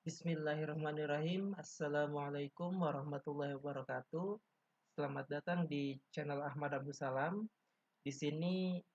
Bismillahirrahmanirrahim. Assalamualaikum warahmatullahi wabarakatuh. Selamat datang di channel Ahmad Abdul Salam. Di sini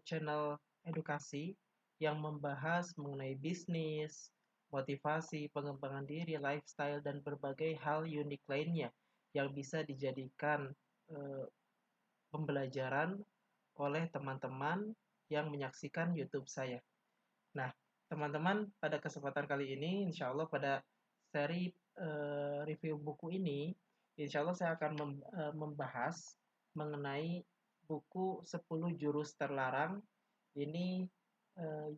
channel edukasi yang membahas mengenai bisnis, motivasi, pengembangan diri, lifestyle, dan berbagai hal unik lainnya yang bisa dijadikan eh, pembelajaran oleh teman-teman yang menyaksikan YouTube saya. Nah, teman-teman, pada kesempatan kali ini, insya Allah pada seri review buku ini, insya Allah saya akan membahas mengenai buku 10 Jurus Terlarang. Ini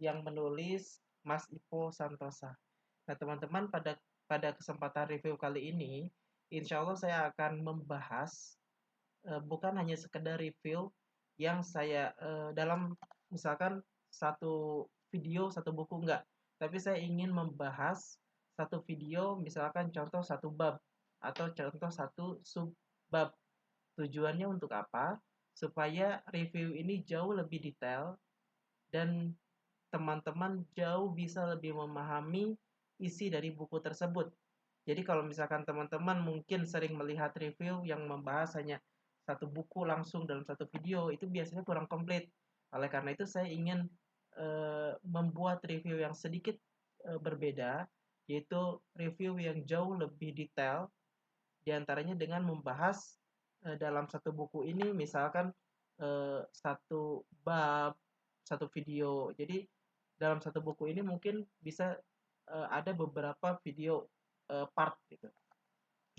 yang menulis Mas Ipo Santosa. Nah, teman-teman, pada kesempatan review kali ini, insya Allah saya akan membahas bukan hanya sekedar review yang saya dalam misalkan satu video, satu buku enggak, tapi saya ingin membahas satu video misalkan contoh satu bab atau contoh satu sub bab. Tujuannya untuk apa? Supaya review ini jauh lebih detail dan teman-teman jauh bisa lebih memahami isi dari buku tersebut. Jadi kalau misalkan teman-teman mungkin sering melihat review yang membahas hanya satu buku langsung dalam satu video, itu biasanya kurang komplit. Oleh karena itu saya ingin membuat review yang sedikit berbeda, yaitu review yang jauh lebih detail, diantaranya dengan membahas dalam satu buku ini misalkan satu bab, satu video. Jadi dalam satu buku ini mungkin bisa ada beberapa video part gitu.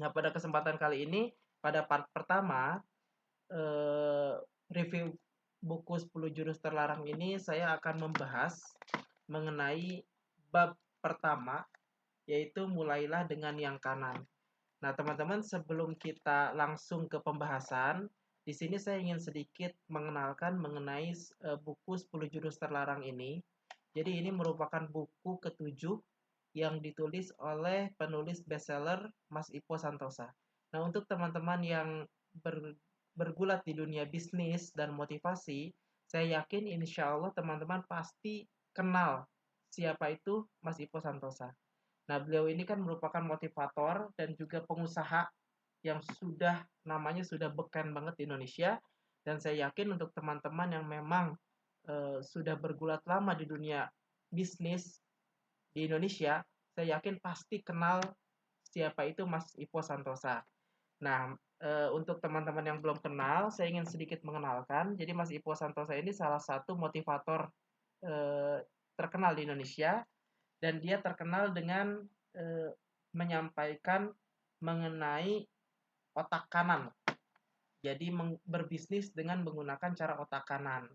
Nah, pada kesempatan kali ini, pada part pertama, eh, review buku 10 Jurus Terlarang ini, saya akan membahas mengenai bab pertama, yaitu mulailah dengan yang kanan. Nah, teman-teman, sebelum kita langsung ke pembahasan, di sini saya ingin sedikit mengenalkan mengenai buku 10 Jurus Terlarang ini. Jadi ini merupakan buku ketujuh yang ditulis oleh penulis bestseller Mas Ipo Santosa. Nah, untuk teman-teman yang bergulat di dunia bisnis dan motivasi, saya yakin insya Allah teman-teman pasti kenal siapa itu Mas Ipo Santosa. Nah, beliau ini kan merupakan motivator dan juga pengusaha yang namanya sudah beken banget di Indonesia, dan saya yakin untuk teman-teman yang memang sudah bergulat lama di dunia bisnis di Indonesia, saya yakin pasti kenal siapa itu Mas Ipo Santosa. Nah, untuk teman-teman yang belum kenal, saya ingin sedikit mengenalkan. Jadi Mas Ipo Santosa ini salah satu motivator eh, terkenal di Indonesia, dan dia terkenal dengan menyampaikan mengenai otak kanan. Jadi berbisnis dengan menggunakan cara otak kanan.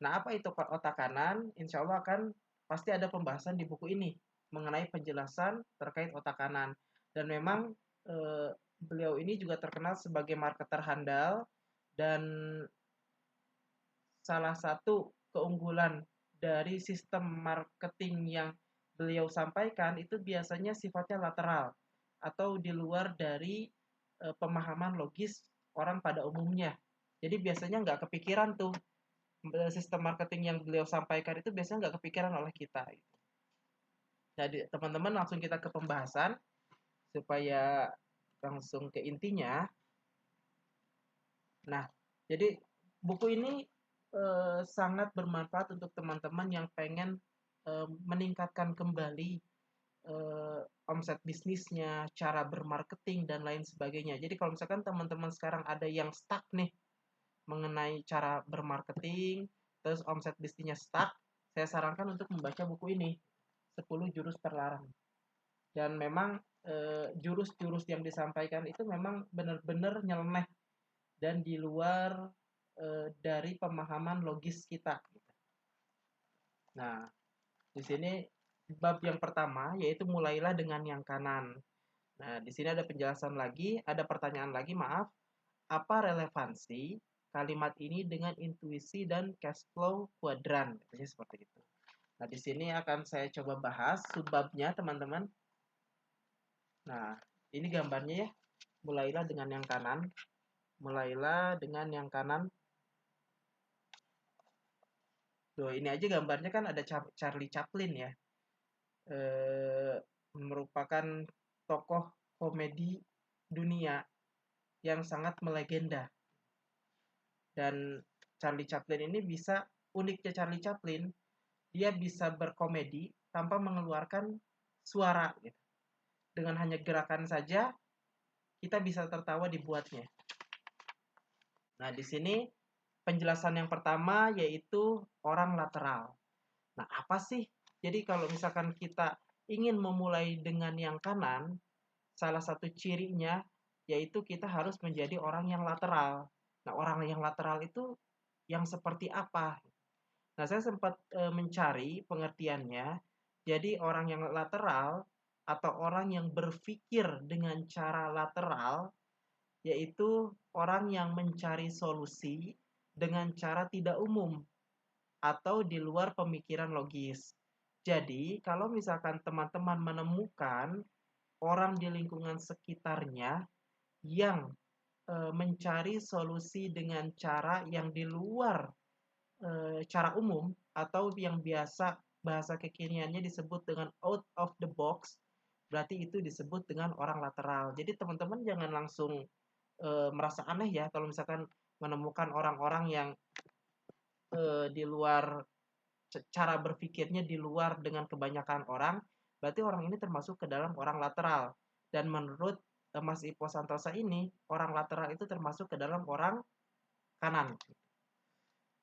Nah, apa itu otak kanan? Insya Allah akan pasti ada pembahasan di buku ini mengenai penjelasan terkait otak kanan. Dan memang beliau ini juga terkenal sebagai marketer handal, dan salah satu keunggulan dari sistem marketing yang beliau sampaikan itu biasanya sifatnya lateral atau di luar dari pemahaman logis orang pada umumnya. Jadi biasanya nggak kepikiran tuh sistem marketing yang beliau sampaikan itu biasanya nggak kepikiran oleh kita. Jadi teman-teman langsung kita ke pembahasan supaya langsung ke intinya. Nah, jadi buku ini sangat bermanfaat untuk teman-teman yang pengen meningkatkan kembali omset bisnisnya, cara bermarketing dan lain sebagainya. Jadi kalau misalkan teman-teman sekarang ada yang stuck nih mengenai cara bermarketing, terus omset bisnisnya stuck, saya sarankan untuk membaca buku ini, 10 Jurus Terlarang. Dan memang jurus-jurus yang disampaikan itu memang benar-benar nyeleneh dan di luar dari pemahaman logis kita. Nah, di sini bab yang pertama yaitu mulailah dengan yang kanan. Nah, di sini ada penjelasan lagi, ada pertanyaan lagi, maaf. Apa relevansi kalimat ini dengan intuisi dan cash flow kuadran? Katanya seperti itu. Nah, di sini akan saya coba bahas subbabnya, teman-teman. Nah, ini gambarnya ya. Mulailah dengan yang kanan. Mulailah dengan yang kanan. Tuh, ini aja gambarnya kan ada Charlie Chaplin ya. merupakan tokoh komedi dunia yang sangat melegenda. Dan Charlie Chaplin ini uniknya Charlie Chaplin, dia bisa berkomedi tanpa mengeluarkan suara gitu. Dengan hanya gerakan saja kita bisa tertawa dibuatnya. Nah, di sini penjelasan yang pertama yaitu orang lateral. Nah, apa sih? Jadi kalau misalkan kita ingin memulai dengan yang kanan, salah satu cirinya yaitu kita harus menjadi orang yang lateral. Nah, orang yang lateral itu yang seperti apa? Nah, saya sempat mencari pengertiannya. Jadi, orang yang lateral atau orang yang berpikir dengan cara lateral yaitu orang yang mencari solusi dengan cara tidak umum atau di luar pemikiran logis. Jadi, kalau misalkan teman-teman menemukan orang di lingkungan sekitarnya yang mencari solusi dengan cara yang di luar cara umum atau yang biasa bahasa kekiniannya disebut dengan out of the box, berarti itu disebut dengan orang lateral. Jadi teman-teman jangan langsung merasa aneh ya kalau misalkan menemukan orang-orang yang di luar cara berpikirnya di luar dengan kebanyakan orang, berarti orang ini termasuk ke dalam orang lateral. Dan menurut Mas Ipo Santosa ini, orang lateral itu termasuk ke dalam orang kanan.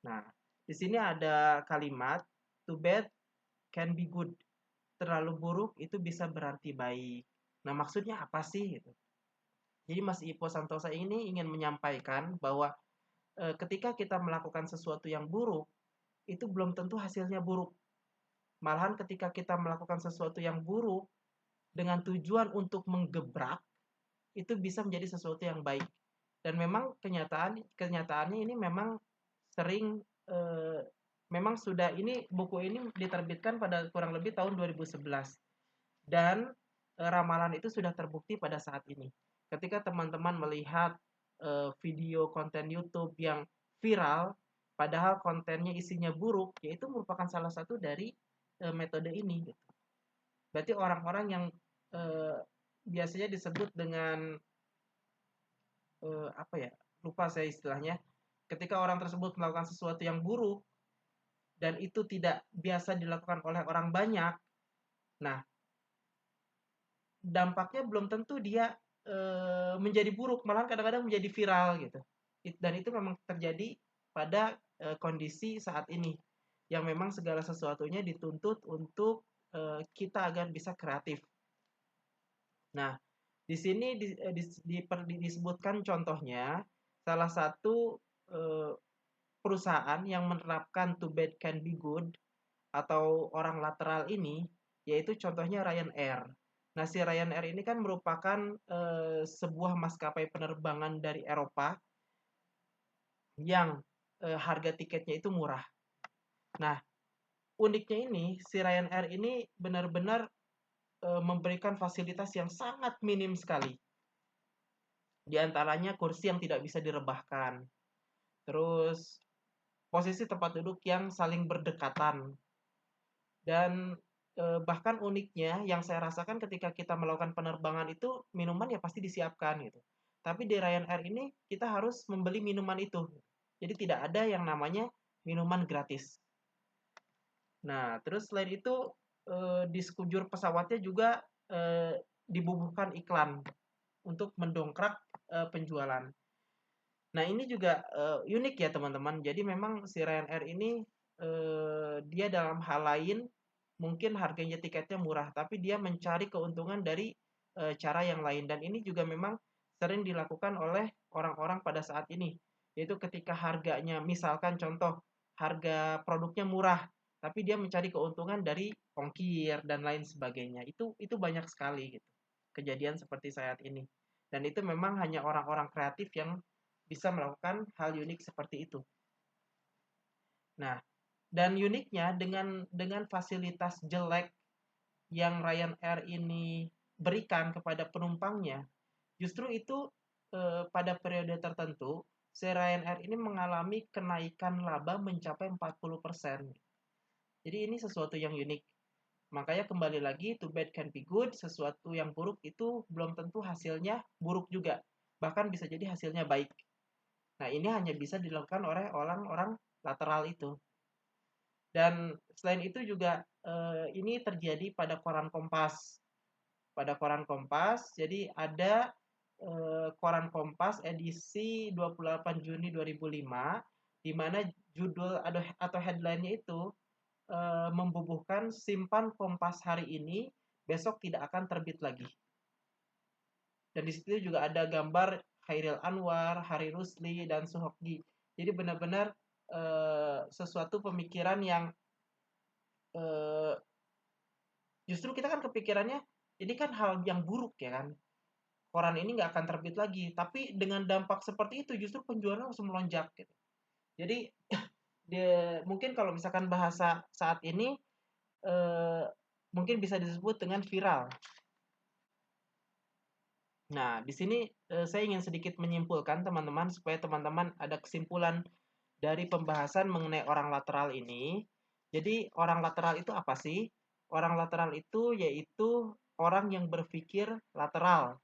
Nah, di sini ada kalimat too bad can be good. Terlalu buruk itu bisa berarti baik. Nah, maksudnya apa sih gitu? Jadi Mas Ipo Santosa ini ingin menyampaikan bahwa ketika kita melakukan sesuatu yang buruk, itu belum tentu hasilnya buruk. Malahan ketika kita melakukan sesuatu yang buruk dengan tujuan untuk menggebrak, itu bisa menjadi sesuatu yang baik. Dan memang kenyataannya ini memang sering memang sudah ini buku ini diterbitkan pada kurang lebih tahun 2011 dan ramalan itu sudah terbukti pada saat ini. Ketika teman-teman melihat video konten YouTube yang viral, padahal kontennya isinya buruk, yaitu merupakan salah satu dari metode ini. Gitu. Berarti orang-orang yang eh, biasanya disebut dengan apa ya? Lupa saya istilahnya. Ketika orang tersebut melakukan sesuatu yang buruk dan itu tidak biasa dilakukan oleh orang banyak, nah dampaknya belum tentu dia menjadi buruk, malahan kadang-kadang menjadi viral gitu. Dan itu memang terjadi pada kondisi saat ini, yang memang segala sesuatunya dituntut untuk kita agar bisa kreatif. Nah, di sini disebutkan contohnya salah satu perusahaan yang menerapkan too bad can be good atau orang lateral ini, yaitu contohnya Ryanair. Nah, si Ryanair ini kan merupakan sebuah maskapai penerbangan dari Eropa yang harga tiketnya itu murah. Nah, uniknya ini si Ryanair ini benar-benar memberikan fasilitas yang sangat minim sekali. Di antaranya kursi yang tidak bisa direbahkan. Terus posisi tempat duduk yang saling berdekatan. Dan bahkan uniknya yang saya rasakan ketika kita melakukan penerbangan itu minuman ya pasti disiapkan gitu. Tapi di Ryanair ini kita harus membeli minuman itu. Jadi tidak ada yang namanya minuman gratis. Nah, terus selain itu di sekujur pesawatnya juga dibubuhkan iklan untuk mendongkrak penjualan. Nah, ini juga unik ya teman-teman. Jadi memang si Ryanair ini dia dalam hal lain mungkin harganya tiketnya murah, tapi dia mencari keuntungan dari cara yang lain. Dan ini juga memang sering dilakukan oleh orang-orang pada saat ini. Yaitu ketika harganya, misalkan contoh, harga produknya murah, tapi dia mencari keuntungan dari ongkir dan lain sebagainya. Itu banyak sekali gitu. Kejadian seperti saat ini. Dan itu memang hanya orang-orang kreatif yang bisa melakukan hal unik seperti itu. Nah, dan uniknya dengan fasilitas jelek yang Ryanair ini berikan kepada penumpangnya, justru itu pada periode tertentu si Ryanair ini mengalami kenaikan laba mencapai 40%. Jadi ini sesuatu yang unik. Makanya kembali lagi, too bad can be good, sesuatu yang buruk itu belum tentu hasilnya buruk juga. Bahkan bisa jadi hasilnya baik. Nah, ini hanya bisa dilakukan oleh orang-orang lateral itu. Dan selain itu juga ini terjadi pada koran Kompas. Pada koran Kompas, jadi ada koran Kompas edisi 28 Juni 2005, di mana judul atau headline-nya itu membubuhkan simpan Kompas hari ini, besok tidak akan terbit lagi. Dan di situ juga ada gambar Hairil Anwar, Hari Rusli, dan Suhokgi. Jadi benar-benar sesuatu pemikiran yang eh, justru kita kan kepikirannya ini kan hal yang buruk ya kan. Koran ini nggak akan terbit lagi. Tapi dengan dampak seperti itu justru penjualan langsung melonjak gitu. Jadi mungkin kalau misalkan bahasa saat ini eh, mungkin bisa disebut dengan viral. Nah, di sini saya ingin sedikit menyimpulkan teman-teman supaya teman-teman ada kesimpulan dari pembahasan mengenai orang lateral ini. Jadi, orang lateral itu apa sih? Orang lateral itu yaitu orang yang berpikir lateral.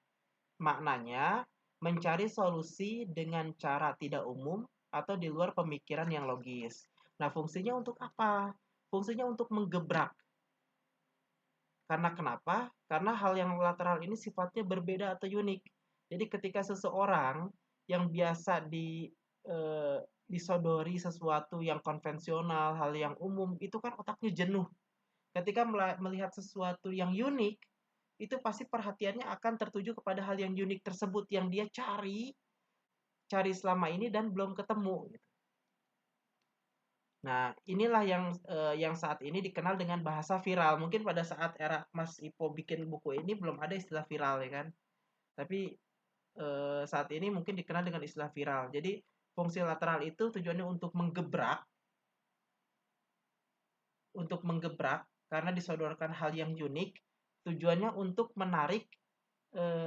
Maknanya, mencari solusi dengan cara tidak umum atau di luar pemikiran yang logis. Nah, fungsinya untuk apa? Fungsinya untuk menggebrak. Karena kenapa? Karena hal yang lateral ini sifatnya berbeda atau unik. Jadi ketika seseorang yang biasa disodori sesuatu yang konvensional, hal yang umum, itu kan otaknya jenuh. Ketika melihat sesuatu yang unik, itu pasti perhatiannya akan tertuju kepada hal yang unik tersebut yang dia cari selama ini dan belum ketemu. Gitu. Nah, inilah yang saat ini dikenal dengan bahasa viral. Mungkin pada saat era Mas Ipo bikin buku ini belum ada istilah viral ya kan. Tapi saat ini mungkin dikenal dengan istilah viral. Jadi fungsi lateral itu tujuannya untuk menggebrak karena disodorkan hal yang unik. Tujuannya untuk menarik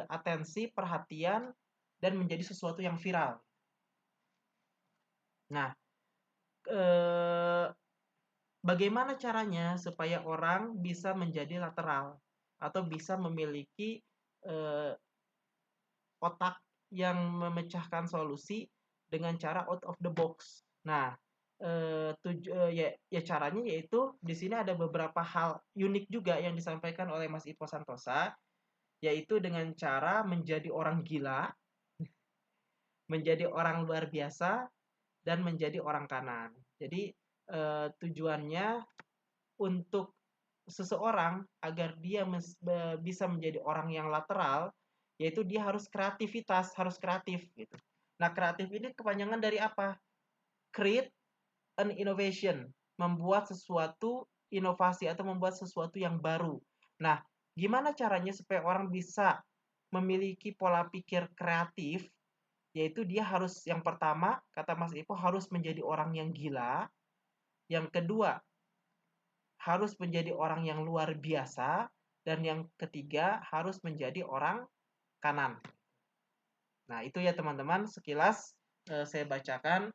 atensi, perhatian, dan menjadi sesuatu yang viral. Nah, eh, bagaimana caranya supaya orang bisa menjadi lateral atau bisa memiliki eh, otak yang memecahkan solusi dengan cara out of the box. Nah, ya caranya yaitu di sini ada beberapa hal unik juga yang disampaikan oleh Mas Ipo Santosa, yaitu dengan cara menjadi orang gila, menjadi orang luar biasa, dan menjadi orang kanan. Jadi tujuannya untuk seseorang agar dia bisa menjadi orang yang lateral, yaitu dia harus kreatif gitu. Nah, kreatif ini kepanjangan dari apa? Create an innovation, membuat sesuatu inovasi atau membuat sesuatu yang baru. Nah, gimana caranya supaya orang bisa memiliki pola pikir kreatif? Yaitu dia harus yang pertama, kata Mas Ipo, harus menjadi orang yang gila. Yang kedua, harus menjadi orang yang luar biasa, dan yang ketiga harus menjadi orang kanan. Nah, itu ya teman-teman sekilas saya bacakan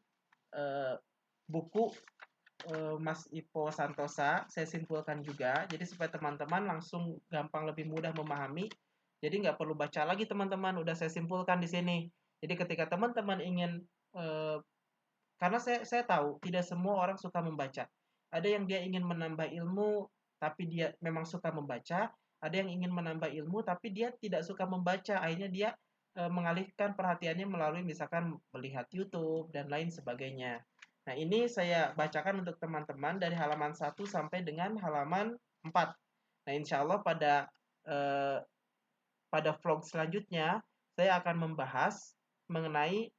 buku Mas Ipo Santosa, saya simpulkan juga, jadi supaya teman-teman langsung gampang lebih mudah memahami. Jadi nggak perlu baca lagi teman-teman, udah saya simpulkan di sini. Jadi ketika teman-teman ingin karena saya tahu tidak semua orang suka membaca. Ada yang dia ingin menambah ilmu tapi dia memang suka membaca, ada yang ingin menambah ilmu tapi dia tidak suka membaca. Akhirnya dia mengalihkan perhatiannya melalui misalkan melihat YouTube dan lain sebagainya. Nah, ini saya bacakan untuk teman-teman dari halaman 1 sampai dengan halaman 4. Nah, insya Allah eh, pada vlog selanjutnya saya akan membahas mengenai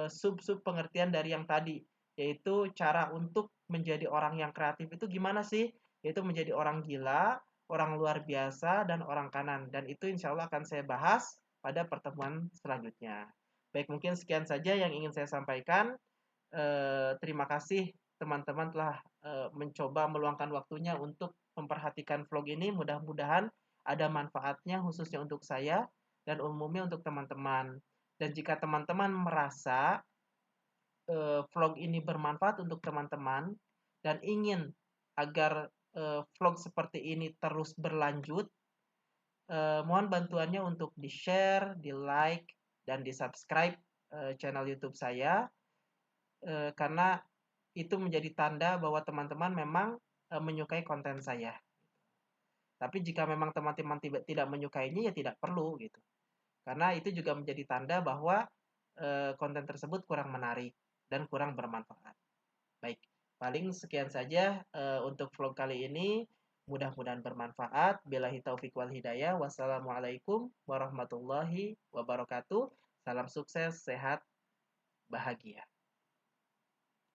sub-sub pengertian dari yang tadi, yaitu cara untuk menjadi orang yang kreatif itu gimana sih? Yaitu menjadi orang gila, orang luar biasa, dan orang kanan. Dan itu insya Allah akan saya bahas pada pertemuan selanjutnya. Baik, mungkin sekian saja yang ingin saya sampaikan. Terima kasih teman-teman telah mencoba meluangkan waktunya untuk memperhatikan vlog ini. Mudah-mudahan ada manfaatnya khususnya untuk saya dan umumnya untuk teman-teman. Dan jika teman-teman merasa vlog ini bermanfaat untuk teman-teman dan ingin agar vlog seperti ini terus berlanjut, mohon bantuannya untuk di-share, di-like, dan di-subscribe channel YouTube saya, karena itu menjadi tanda bahwa teman-teman memang menyukai konten saya. Tapi jika memang teman-teman tidak menyukainya, ya tidak perlu gitu. Karena itu juga menjadi tanda bahwa konten tersebut kurang menarik dan kurang bermanfaat. Baik, paling sekian saja untuk vlog kali ini. Mudah-mudahan bermanfaat. Billahi taufiq wal hidayah. Wassalamualaikum warahmatullahi wabarakatuh. Salam sukses, sehat, bahagia.